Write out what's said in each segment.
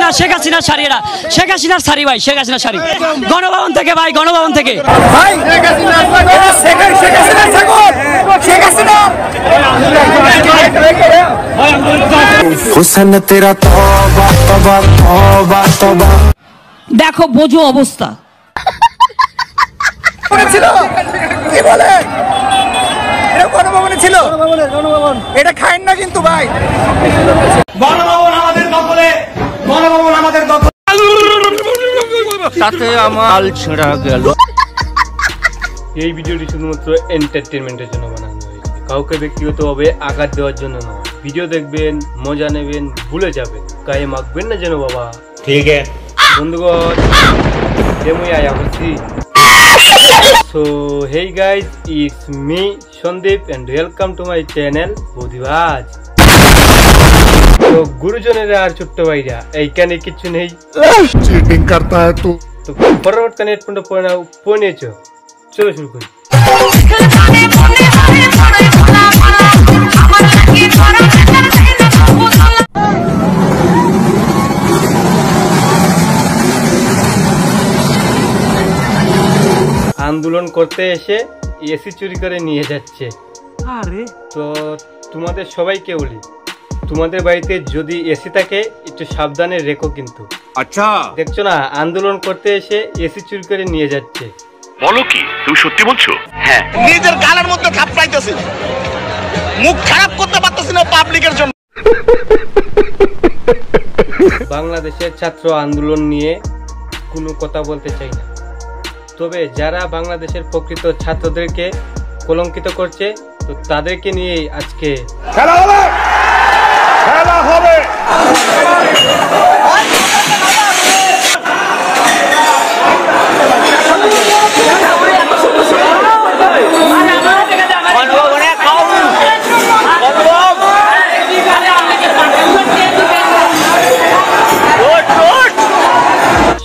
হাসিনা, শেখ হাসিনার শাড়ি, এটা শেখ হাসিনার শাড়ি ভাই, শেখ হাসিনার শাড়ি, গণভবন থেকে ভাই, গণভবন থেকে ভাই। দেখো বোঝো অবস্থা কি বলে এটা গণভবনে ছিল, গণভবন এটা খাইন না কিন্তু ভাই। গণভবন আমাদের দখলে, গণভবন আমাদের দখলে, সাথে আমার ছেঁড়া গেল। এই ভিডিওটি শুধুমাত্র এন্টারটেনমেন্টের জন্য বানানো হয়েছে, কাউকে ব্যক্তিগতভাবে আঘাত দেওয়ার জন্য নয়। ভিডিও দেখবেন, মজা নেবেন, ভুলে যাবেন, গায়ে মাখবেন না যেন বাবা। ঠিক আছে বন্ধুগণ, আমি আয়া করছি। So hey guys, it's me Sandeep and welcome to my channel Bodhibaj. तो गुरुजनेरा और छोट्ट भाईरा এইখানে কিছু নেই, चीटिंग करता है तू। তো ফরওয়ার্ড কানেক্ট পড়েছো, চলো শুরু করি। আন্দোলন করতে এসে এসি চুরি করে নিয়ে যাচ্ছে। আরে তো তোমাদের সবাইকে বলি, তোমাদের বাড়িতে যদি এসি থাকে একটু সাবধানে রেখো কিন্তু। अच्छा দেখছো না, আন্দোলন করতে এসে এসি চুরি করে নিয়ে যাচ্ছে। বলো কি, তুমি সত্যি বলছো? হ্যাঁ, নিজের গালের মধ্যে থাপড়াইতেছে, মুখ খারাপ করতে পারতেছি না পাবলিকের জন্য। বাংলাদেশের ছাত্র আন্দোলন নিয়ে কোনো কথা বলতে চাই না, তবে যারা বাংলাদেশের প্রকৃত ছাত্রদেরকে কলঙ্কিত করছে, তো তাদেরকে নিয়েই আজকে খেলা হবে, খেলা হবে।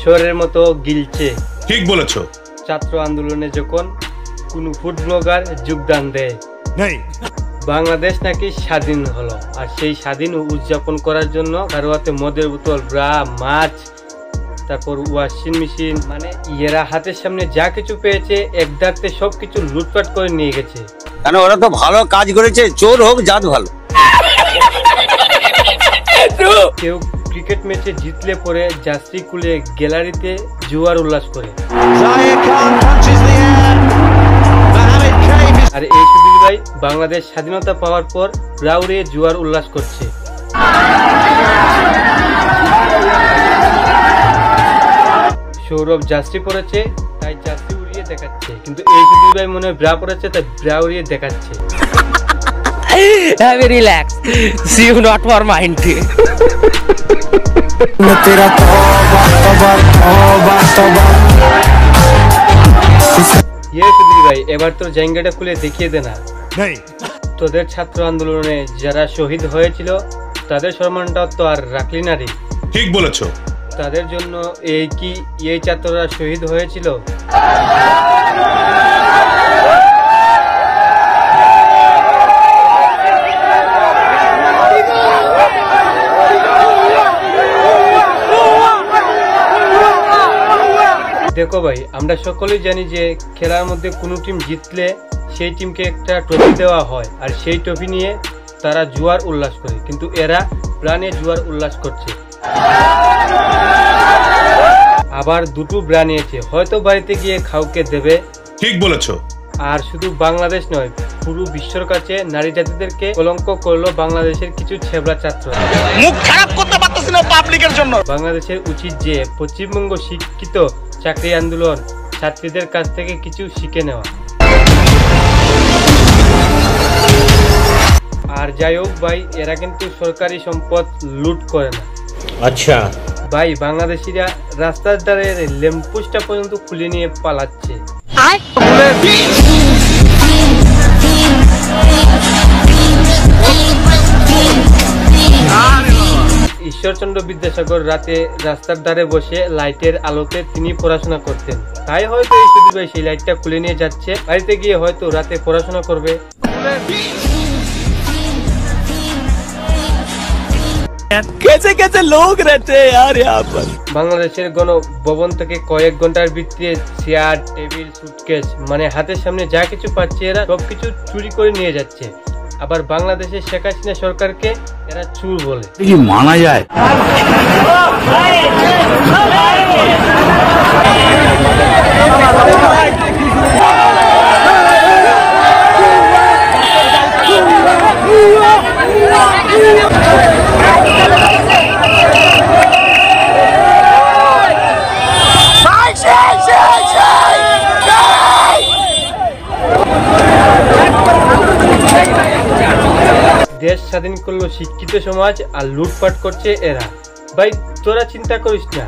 শহরের মতো গিলছে। ঠিক বলেছো। ছাত্র আন্দোলনে যখন কোন ফুড ব্লগার যোগদান দেয়, বাংলাদেশ নাকি স্বাধীন হলো, আর সেই স্বাধীন উদযাপন করার জন্য কারো হাতে মদের বোতল, ব্রা, মাছ, তারপর ওয়াশিং মেশিন, মানে এরা হাতের সামনে যা কিছু পেয়েছে এক ডাকতে সবকিছু লুটপাট করে নিয়ে গেছে। কেন ওরা তো ভালো কাজ করেছে, চোর হোক জাত ভালো। কেউ ক্রিকেট ম্যাচে জিতলে পরে জার্সি খুলে গ্যালারিতে জুয়ার উল্লাস করে, আর এই সুবিধ ভাই বাংলাদেশ স্বাধীনতা পাওয়ার পর রাউরে জুয়ার উল্লাস করছে। সৌরভ জার্সি পরেছে তাই জার্সি উড়িয়ে দেখাচ্ছে, কিন্তু এই সুবিধ ভাই মনে হয় ব্রা পরেছে তাই ব্রা উড়িয়ে দেখাচ্ছে। Relax, see you not for mind. ভাই এবার তোর জায়গাটা খুলে দেখিয়ে দে না। তোদের ছাত্র আন্দোলনে যারা শহীদ হয়েছিল তাদের সম্মানটা তো আর রাখলি না রে। ঠিক বলেছো। তাদের জন্য এই ছাত্ররা শহীদ হয়েছিল। দেখো ভাই, আমরা সকলেই জানি যে খেলার মধ্যে কোনো টিম জিতলে সেই টিমকে একটা ট্রফি দেওয়া হয়, আর সেই ট্রফি নিয়ে তারা জুয়ার উল্লাস করে, কিন্তু এরা প্রাণে জুয়ার উল্লাস করছে। আবার দুটো ব্রা নিয়েছে, হয়তো বাড়িতে গিয়ে খাওকে দেবে। ঠিক বলেছো। আর শুধু বাংলাদেশ নয়, পুরো বিশ্বর কাছে নারী জাতিদেরকে কলঙ্ক করলো বাংলাদেশের কিছু ছেবড়া ছাত্র। মুখ খারাপ করতে পারতেছি না পাবলিকের জন্য। বাংলাদেশের উচিত যে পশ্চিমবঙ্গ শিক্ষিত চাকরি আন্দোলন ছাত্রীদের কাছ থেকে কিছু শিখে নেওয়া। আর যাই হোক ভাই, এরা কিন্তু সরকারি সম্পদ লুট করে না। আচ্ছা ভাই, বাংলাদেশিরা রাস্তার ধারে ল্যাম্পপোস্টটা পর্যন্ত খুলে নিয়ে পালাচ্ছে। ঈশ্বরচন্দ্র বিদ্যাসাগর রাতে রাস্তার ধারে বসে লাইটের আলোতে তিনি পড়াশোনা করতেন, তাই হয়তো এই সুদীপ ভাই সেই লাইটটা খুলে নিয়ে যাচ্ছে, বাড়িতে গিয়ে হয়তো রাতে পড়াশোনা করবে। कैसे कैसे लोग रहते हैं यार यहाँ पर। বাংলাদেশের গণভবন থেকে কয়েক ঘন্টার ভিতরে চেয়ার, টেবিল, সুটকেস মানে হাতের সামনে যা কিছু পাচ্ছে এরা সবকিছু চুরি করে নিয়ে যাচ্ছে। আবার বাংলাদেশের শেখ হাসিনা সরকারকে এরা চুর বলে। কি মানা যায়? দেশ স্বাধীন করলো শিক্ষিত সমাজ আর লুটপাট করছে এরা। ভাই তোরা চিন্তা করিস না,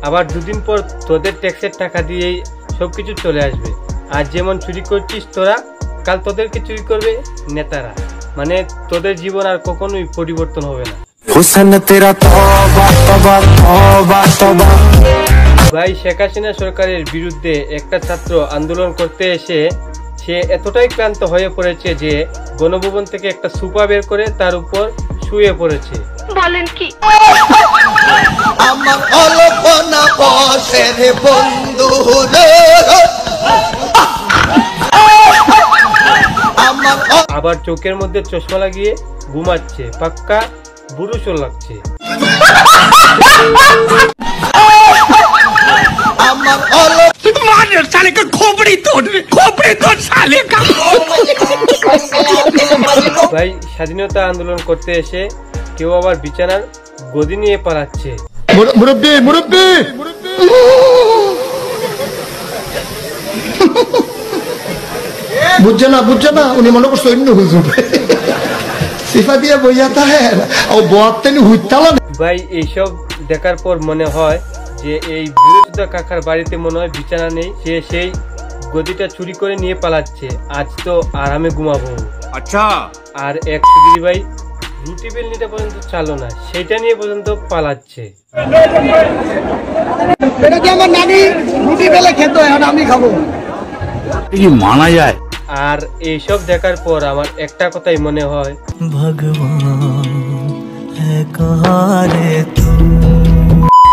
আবার দুদিন পর তোদের ট্যাক্সের টাকা দিয়েই সবকিছু চলে আসবে। আর যেমন চুরি করছিস তোরা, কাল তোদেরকে চুরি করবে নেতারা। মানে তোদের জীবন আর কখনোই পরিবর্তন হবে না। ভাই শেখ হাসিনা সরকারের বিরুদ্ধে একটা ছাত্র আন্দোলন করতে এসে সে এতটাই ক্লান্ত হয়ে পড়েছে যে গণভবন থেকে একটা সুপা বের করে তার উপর শুয়ে পড়েছে। বলেন কি? আমার অলপনা বসে রে বন্ধু রে। আবার চোখের মধ্যে চশমা লাগিয়ে ঘুমাচ্ছে, পাক্কা বুড়ুসো লাগছে। ভাই স্বাধীনতা আন্দোলন করতে এসে কেউ আবার বিছানার গদি নিয়ে পালাচ্ছে। মুরব্বী মুরব্বী বুঝছে না উনি মনে করছে অন্য হুজুর সিফা দিয়ে বইয়াতা হ্যাঁ ও বোয়াতেন হুইতালা। ভাই এইসব দেখার পর মনে হয় যে এই বিরোধিতা কাকার বাড়িতে মনে হয় বিছানা নেই, সে সেই গদিটা চুরি করে নিয়ে পালাচ্ছে। আজ তো আরামে ঘুমাবো। আচ্ছা। আর এক সুদির ভাই রুটি বেলনিটা পর্যন্ত চালো না, সেটা নিয়ে পর্যন্ত পালাচ্ছে। এটা কি আমার নানি রুটি বেলে খেত, এখন আমি খাবো। কি মানা যায়? আর এইসব দেখার পর আমার একটা কথাই মনে হয়,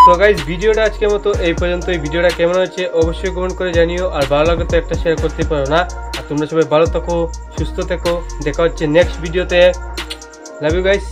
তো গাইস ভিডিওটা আজকের মতো এই পর্যন্ত। এই ভিডিওটা কেমন হচ্ছে অবশ্যই কমেন্ট করে জানিও। আর ভালো লাগলে তো একটা শেয়ার করতে পারো না। আর তোমরা সবাই ভালো থাকো, সুস্থ থেকো। দেখা হচ্ছে নেক্সট ভিডিওতে। Love you guys.